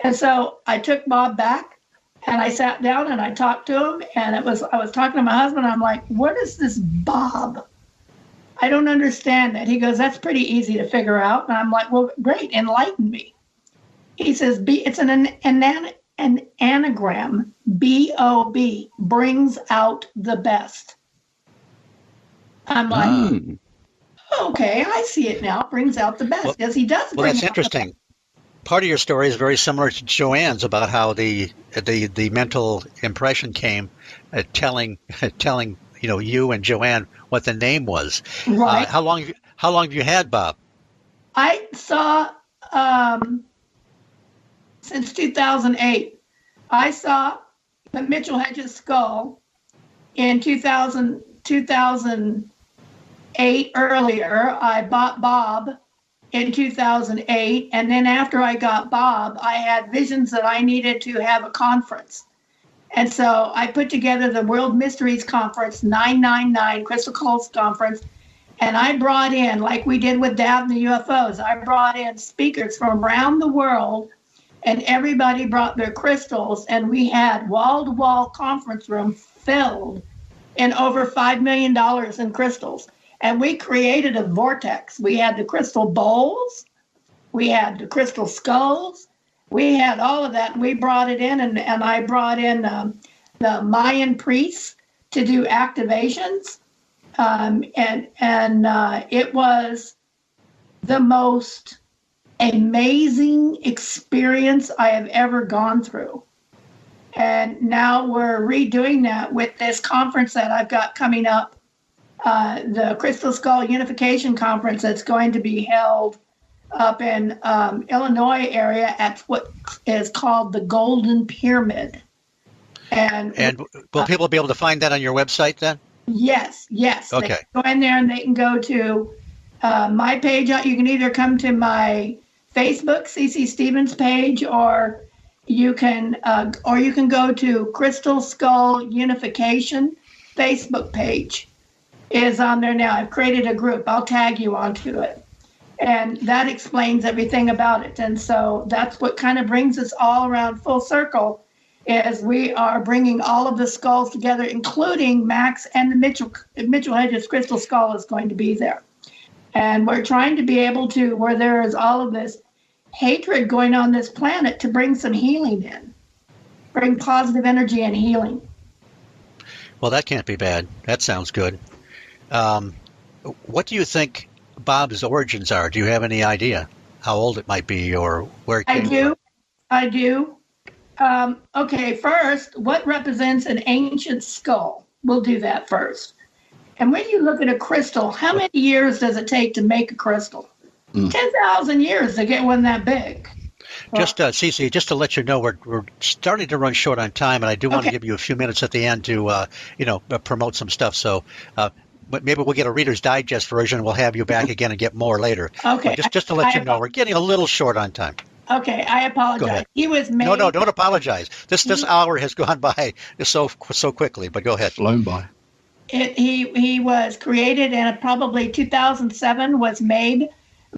And so I took Bob back, And I sat down and I talked to him, and I was talking to my husband. I'm like, what is this Bob? I don't understand that. He goes, that's pretty easy to figure out. And I'm like, well, great, enlighten me. He says, it's an anagram, B-O-B, brings out the best. I'm like, okay, I see it now, brings out the best. Yes, he does. Well, that's interesting. Part of your story is very similar to Joanne's about how the mental impression came, telling you and Joanne what the name was. Right. How long have you had Bob? I saw since 2008. I saw the Mitchell Hedges skull in 2008 earlier. I bought Bob in 2008. And then after I got Bob, I had visions that I needed to have a conference. And so I put together the World Mysteries Conference, 999 Crystal Cults Conference. And I brought in, like we did with Dad and the UFOs, I brought in speakers from around the world, and everybody brought their crystals. And we had wall-to-wall conference room filled in over $5 million in crystals. And we created a vortex. We had the crystal bowls. We had the crystal skulls. We had all of that. And we brought it in, and I brought in the Mayan priests to do activations. It was the most amazing experience I have ever gone through. And now we're redoing that with this conference that I've got coming up, the Crystal Skull Unification Conference that's going to be held up in Illinois area at what is called the Golden Pyramid. And will people be able to find that on your website then? Yes. Okay. They can go in there and they can go to my page. You can either come to my Facebook, CeCe Stevens page, or you can go to Crystal Skull Unification Facebook page. Is on there now. I've created a group. I'll tag you onto it. And that explains everything about it. And so that's what kind of brings us all around full circle, is we are bringing all of the skulls together, including Max and the Mitchell Hedges Crystal Skull is going to be there. And we're trying to be able to, where there is all of this hatred going on this planet, to bring some healing in, bring positive energy and healing. Well, that can't be bad. That sounds good. What do you think Bob's origins are? Do you have any idea how old it might be or where it came from? I do. Okay, first, what represents an ancient skull? We'll do that first. And when you look at a crystal, how many years does it take to make a crystal? 10,000 years to get one that big. Just, CeCe, just to let you know, we're starting to run short on time, and I do want to give you a few minutes at the end to, promote some stuff. So, but maybe we'll get a Reader's Digest version. We'll have you back again and get more later. Okay. But just to let you know, we're getting a little short on time. Okay, I apologize. He was made. No, don't apologize. This hour has gone by so quickly. But go ahead. Flown by. He was created in probably 2007. Was made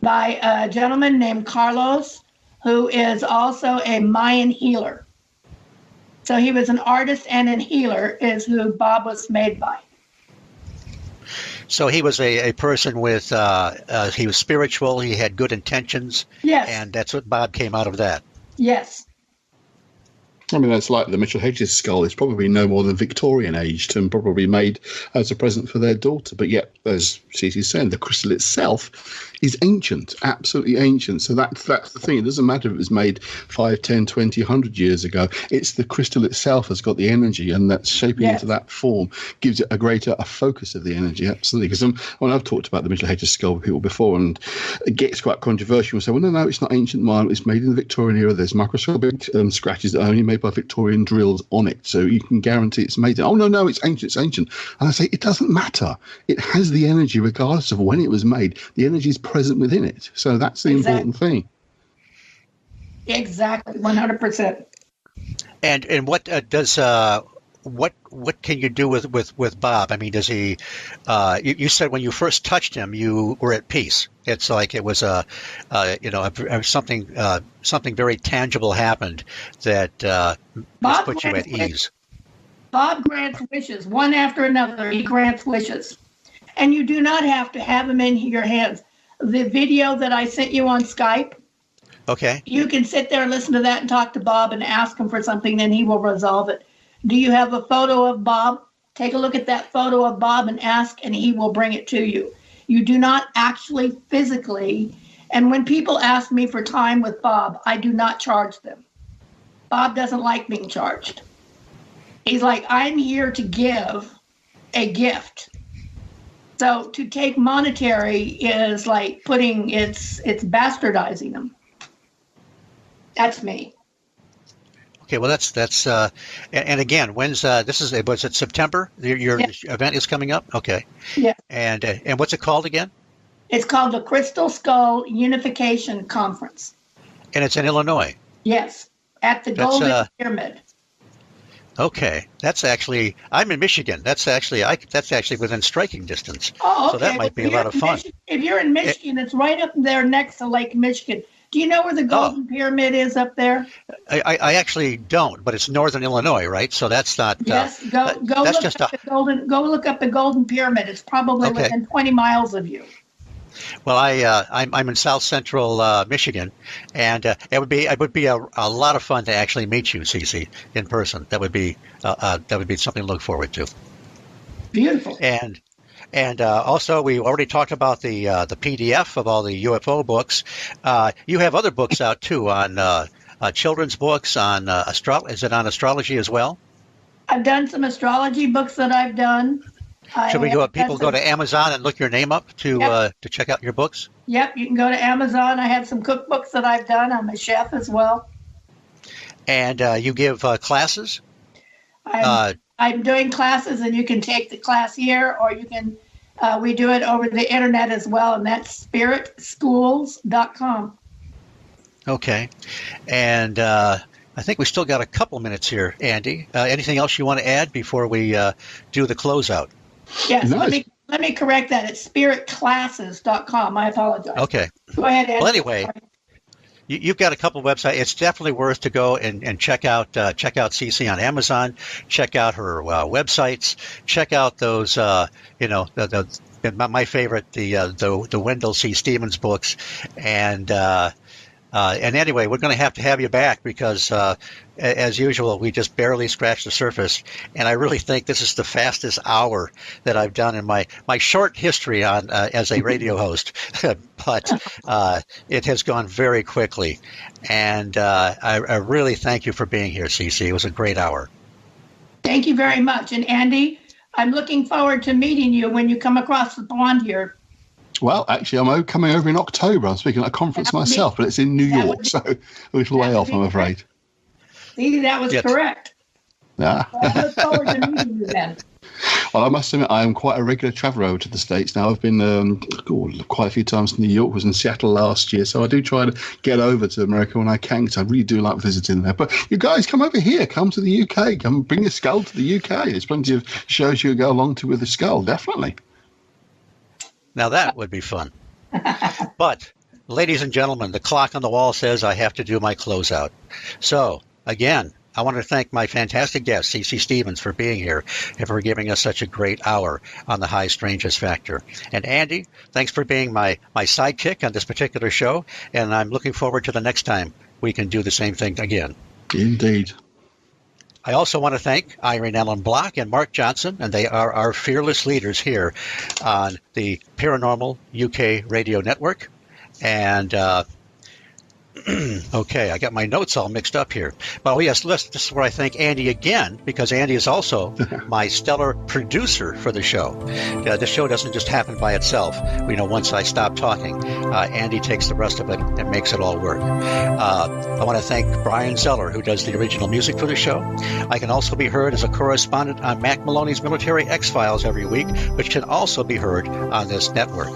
by a gentleman named Carlos, who is also a Mayan healer. So he was an artist and a healer, is who Bob was made by. So he was a person with, he was spiritual, he had good intentions. Yes. And that's what Bob came out of that. Yes. I mean, that's like the Mitchell Hedges skull. It's probably no more than Victorian aged and probably made as a present for their daughter. But yet, as CeCe said, the crystal itself is ancient, absolutely ancient. So that's the thing. It doesn't matter if it was made 5, 10, 20, 100 years ago. It's the crystal itself has got the energy, and that's shaping into that form gives it a focus of the energy. Absolutely. Because when I've talked about the Mitchell Hedges skull with people before, and it gets quite controversial, and say, well, no, it's not ancient Mayan. It's made in the Victorian era. There's microscopic scratches that are only made by Victorian drills on it, so you can guarantee it's made. Oh no, it's ancient. And I say it doesn't matter. It has the energy regardless of when it was made. The energy is present within it, so that's the important thing. Exactly, 100%. And what what can you do with Bob? I mean, does he? You said when you first touched him, you were at peace. It's like it was something very tangible happened that Bob put you at grants wishes. ease. Bob grants wishes, one after another. He grants wishes. And you do not have to have them in your hands. The video that I sent you on Skype, Okay. you can sit there and listen to that and talk to Bob and ask him for something, and he will resolve it. Do you have a photo of Bob? Take a look at that photo of Bob and ask, and he will bring it to you. You do not actually physically, and when people ask me for time with Bob, I do not charge them. Bob doesn't like being charged. He's like, I'm here to give a gift. So to take monetary is like it's bastardizing them. That's me. Okay, well that's and again, when's was it September? Your event is coming up. Okay. Yeah. And what's it called again? It's called the Crystal Skull Unification Conference. And it's in Illinois. Yes, at the Golden Pyramid. Okay, that's actually I'm in Michigan. That's actually within striking distance. Oh, okay. So that might be a lot of fun. If you're in Michigan, it's right up there next to Lake Michigan. Do you know where the Golden Pyramid is up there? I actually don't, but it's northern Illinois, right? So that's not. Yes, go look up the Golden Pyramid. It's probably within 20 miles of you. Well, I'm in South Central Michigan, and it would be a lot of fun to actually meet you, CeCe, in person. That would be something to look forward to. Beautiful. And also, we already talked about the PDF of all the UFO books. You have other books out too on children's books on Is it on astrology as well? I've done some astrology books that I've done. Should we people go to Amazon and look your name up to check out your books? Yep, you can go to Amazon. I have some cookbooks that I've done. I'm a chef as well. And you give classes? I'm doing classes, and you can take the class here, or you can. We do it over the internet as well, and that's spiritschools.com. Okay, and I think we still got a couple minutes here, Andy. Anything else you want to add before we do the closeout? Yes, nice. Let me correct that. It's spiritclasses.com. I apologize. Okay. Go ahead, Andy. Well, anyway. You've got a couple of websites. It's definitely worth to go and check out CeCe on Amazon. Check out her websites. Check out those my favorite the Wendell C. Stevens books. And anyway, we're going to have you back because as usual we just barely scratched the surface. And I really think this is the fastest hour that I've done in my short history on as a radio host. But it has gone very quickly, and I really thank you for being here, CeCe. It was a great hour. Thank you very much. And Andy, I'm looking forward to meeting you when you come across the pond here. Well, actually, I'm coming over in October. I'm speaking at a conference myself, but it's in New York, so a little way off, I'm afraid. See, that was correct. Yeah. I look forward to meeting you then. Well, I must admit, I am quite a regular traveller over to the States now. I've been quite a few times to New York. I was in Seattle last year, so I do try to get over to America when I can, because I really do like visiting there. But you guys, come over here. Come to the UK. Come bring your skull to the UK. There's plenty of shows you can go along to with the skull, definitely. Now that would be fun. But, ladies and gentlemen, the clock on the wall says I have to do my closeout. So, again, I want to thank my fantastic guest, CeCe Stevens, for being here and for giving us such a great hour on the High Strangeness Factor. And Andy, thanks for being my sidekick on this particular show, and I'm looking forward to the next time we can do the same thing again. Indeed. I also want to thank Irene Ellen Block and Mark Johnson, and they are our fearless leaders here on the Paranormal UK Radio Network. And okay, I got my notes all mixed up here. But yes, this is where I thank Andy again, because Andy is also my stellar producer for the show. This show doesn't just happen by itself. Once I stop talking, Andy takes the rest of it and makes it all work. I want to thank Brian Zeller, who does the original music for the show. I can also be heard as a correspondent on Mac Maloney's Military X-Files every week, which can also be heard on this network.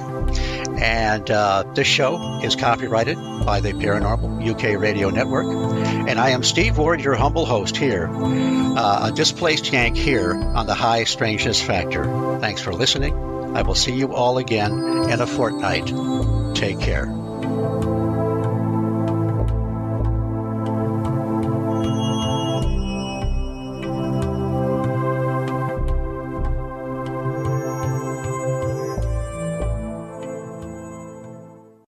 And this show is copyrighted by the Paranormal UK Radio Network. And I am Steve Ward, your humble host here, a displaced Yank here on the High Strangeness Factor. Thanks for listening. I will see you all again in a fortnight. Take care.